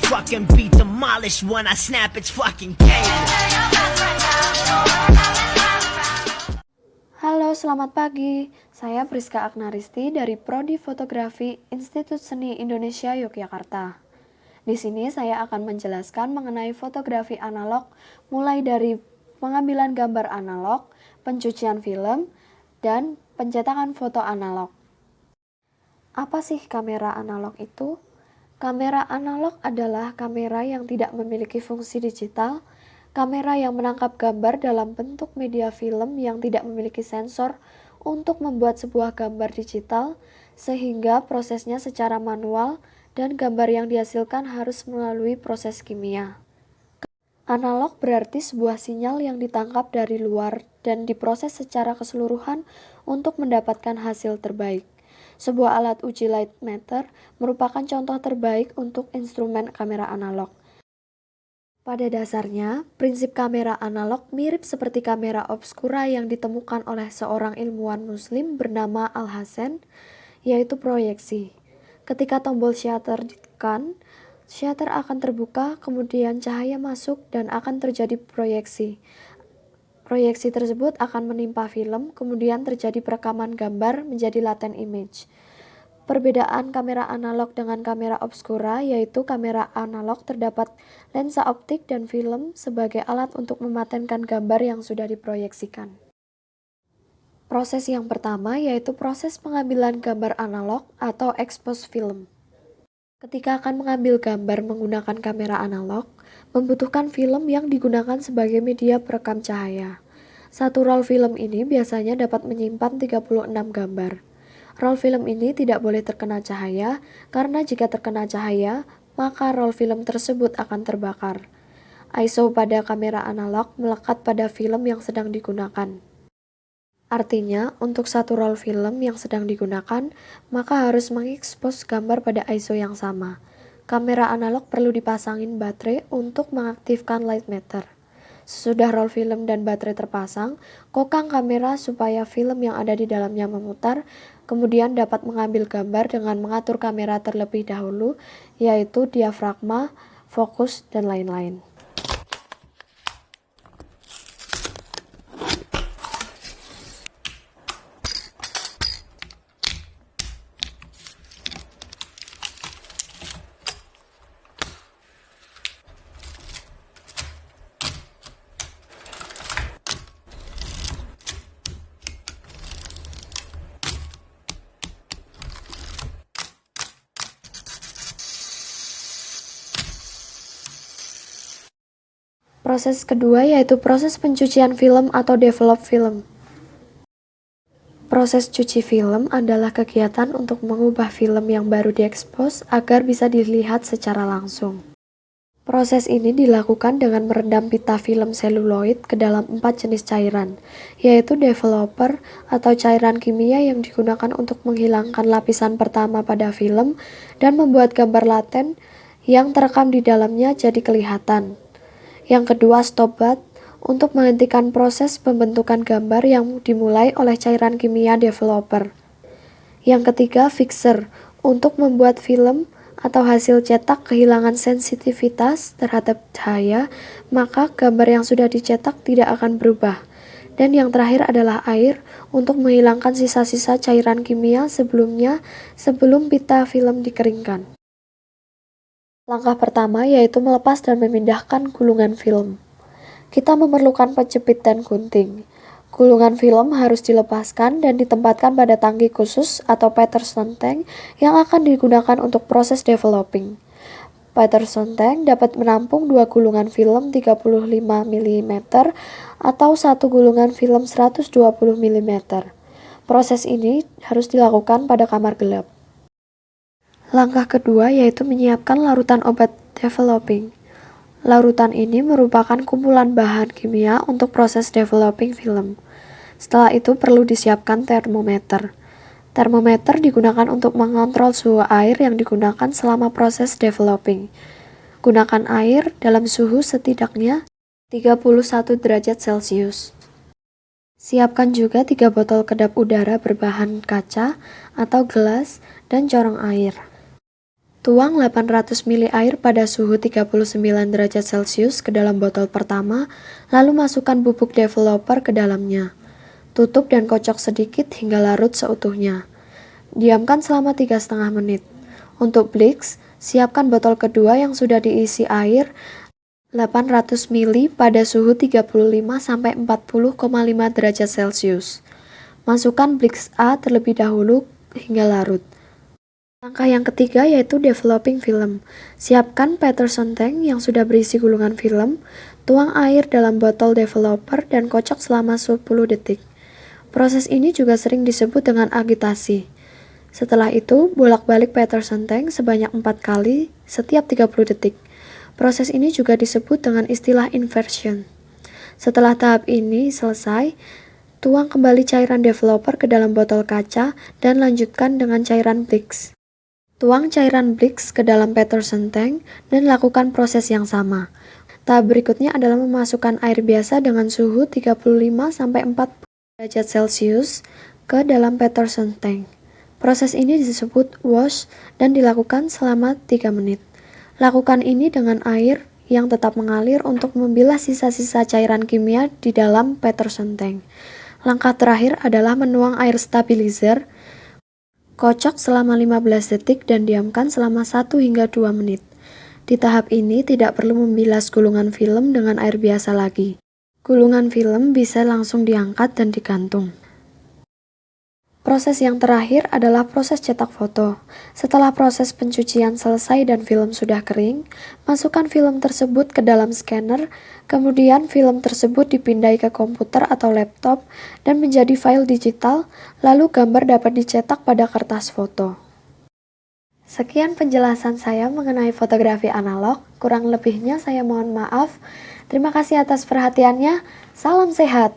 fucking beat demolished when I snap its fucking game. Halo, selamat pagi. Saya Priska Agnaristi dari Prodi Fotografi Institut Seni Indonesia Yogyakarta. Di sini saya akan menjelaskan mengenai fotografi analog, mulai dari pengambilan gambar analog, pencucian film, dan pencetakan foto analog. Apa sih kamera analog itu? Kamera analog adalah kamera yang tidak memiliki fungsi digital, kamera yang menangkap gambar dalam bentuk media film yang tidak memiliki sensor untuk membuat sebuah gambar digital, sehingga prosesnya secara manual dan gambar yang dihasilkan harus melalui proses kimia. Analog berarti sebuah sinyal yang ditangkap dari luar dan diproses secara keseluruhan untuk mendapatkan hasil terbaik. Sebuah alat uji light meter merupakan contoh terbaik untuk instrumen kamera analog. Pada dasarnya, prinsip kamera analog mirip seperti kamera obskura yang ditemukan oleh seorang ilmuwan muslim bernama Al-Hasan, yaitu proyeksi. Ketika tombol shutter ditekan, shutter akan terbuka, kemudian cahaya masuk dan akan terjadi proyeksi. Proyeksi tersebut akan menimpa film, kemudian terjadi perekaman gambar menjadi latent image. Perbedaan kamera analog dengan kamera obskura yaitu kamera analog terdapat lensa optik dan film sebagai alat untuk mematenkan gambar yang sudah diproyeksikan. Proses yang pertama yaitu proses pengambilan gambar analog atau expose film. Ketika akan mengambil gambar menggunakan kamera analog, membutuhkan film yang digunakan sebagai media perekam cahaya. Satu roll film ini biasanya dapat menyimpan 36 gambar. Roll film ini tidak boleh terkena cahaya, karena jika terkena cahaya, maka roll film tersebut akan terbakar. ISO pada kamera analog melekat pada film yang sedang digunakan. Artinya, untuk satu roll film yang sedang digunakan, maka harus mengekspos gambar pada ISO yang sama. Kamera analog perlu dipasangin baterai untuk mengaktifkan light meter. Sesudah roll film dan baterai terpasang, kokang kamera supaya film yang ada di dalamnya memutar, kemudian dapat mengambil gambar dengan mengatur kamera terlebih dahulu, yaitu diafragma, fokus, dan lain-lain. Proses kedua yaitu proses pencucian film atau develop film. Proses cuci film adalah kegiatan untuk mengubah film yang baru diekspos agar bisa dilihat secara langsung. Proses ini dilakukan dengan merendam pita film seluloid ke dalam 4 jenis cairan, yaitu developer atau cairan kimia yang digunakan untuk menghilangkan lapisan pertama pada film dan membuat gambar laten yang terekam di dalamnya jadi kelihatan. Yang kedua, stop bath untuk menghentikan proses pembentukan gambar yang dimulai oleh cairan kimia developer. Yang ketiga, fixer untuk membuat film atau hasil cetak kehilangan sensitivitas terhadap cahaya, maka gambar yang sudah dicetak tidak akan berubah. Dan yang terakhir adalah air untuk menghilangkan sisa-sisa cairan kimia sebelum pita film dikeringkan. Langkah pertama yaitu melepas dan memindahkan gulungan film. Kita memerlukan penjepit dan gunting. Gulungan film harus dilepaskan dan ditempatkan pada tangki khusus atau Peterson tank yang akan digunakan untuk proses developing. Peterson tank dapat menampung 2 gulungan film 35 mm atau 1 gulungan film 120 mm. Proses ini harus dilakukan pada kamar gelap. Langkah kedua yaitu menyiapkan larutan obat developing. Larutan ini merupakan kumpulan bahan kimia untuk proses developing film. Setelah itu perlu disiapkan termometer. Termometer digunakan untuk mengontrol suhu air yang digunakan selama proses developing. Gunakan air dalam suhu setidaknya 31 derajat Celcius. Siapkan juga 3 botol kedap udara berbahan kaca atau gelas dan corong air. Tuang 800 ml air pada suhu 39 derajat Celcius ke dalam botol pertama, lalu masukkan bubuk developer ke dalamnya. Tutup dan kocok sedikit hingga larut seutuhnya. Diamkan selama 3,5 menit. Untuk Blix, siapkan botol kedua yang sudah diisi air 800 ml pada suhu 35-40,5 derajat Celcius. Masukkan Blix A terlebih dahulu hingga larut. Langkah yang ketiga yaitu developing film. Siapkan Peterson tank yang sudah berisi gulungan film, tuang air dalam botol developer dan kocok selama 10 detik. Proses ini juga sering disebut dengan agitasi. Setelah itu, bolak-balik Peterson tank sebanyak 4 kali setiap 30 detik. Proses ini juga disebut dengan istilah inversion. Setelah tahap ini selesai, tuang kembali cairan developer ke dalam botol kaca dan lanjutkan dengan cairan Blix. Tuang cairan Blix ke dalam Peterson tank dan lakukan proses yang sama. Tahap berikutnya adalah memasukkan air biasa dengan suhu 35-40 derajat Celcius ke dalam Peterson tank. Proses ini disebut wash dan dilakukan selama 3 menit. Lakukan ini dengan air yang tetap mengalir untuk membilas sisa-sisa cairan kimia di dalam Peterson tank. Langkah terakhir adalah menuang air stabilizer. Kocok selama 15 detik dan diamkan selama 1 hingga 2 menit. Di tahap ini tidak perlu membilas gulungan film dengan air biasa lagi. Gulungan film bisa langsung diangkat dan digantung. Proses yang terakhir adalah proses cetak foto. Setelah proses pencucian selesai dan film sudah kering, masukkan film tersebut ke dalam scanner, kemudian film tersebut dipindai ke komputer atau laptop dan menjadi file digital, lalu gambar dapat dicetak pada kertas foto. Sekian penjelasan saya mengenai fotografi analog, kurang lebihnya saya mohon maaf. Terima kasih atas perhatiannya, salam sehat.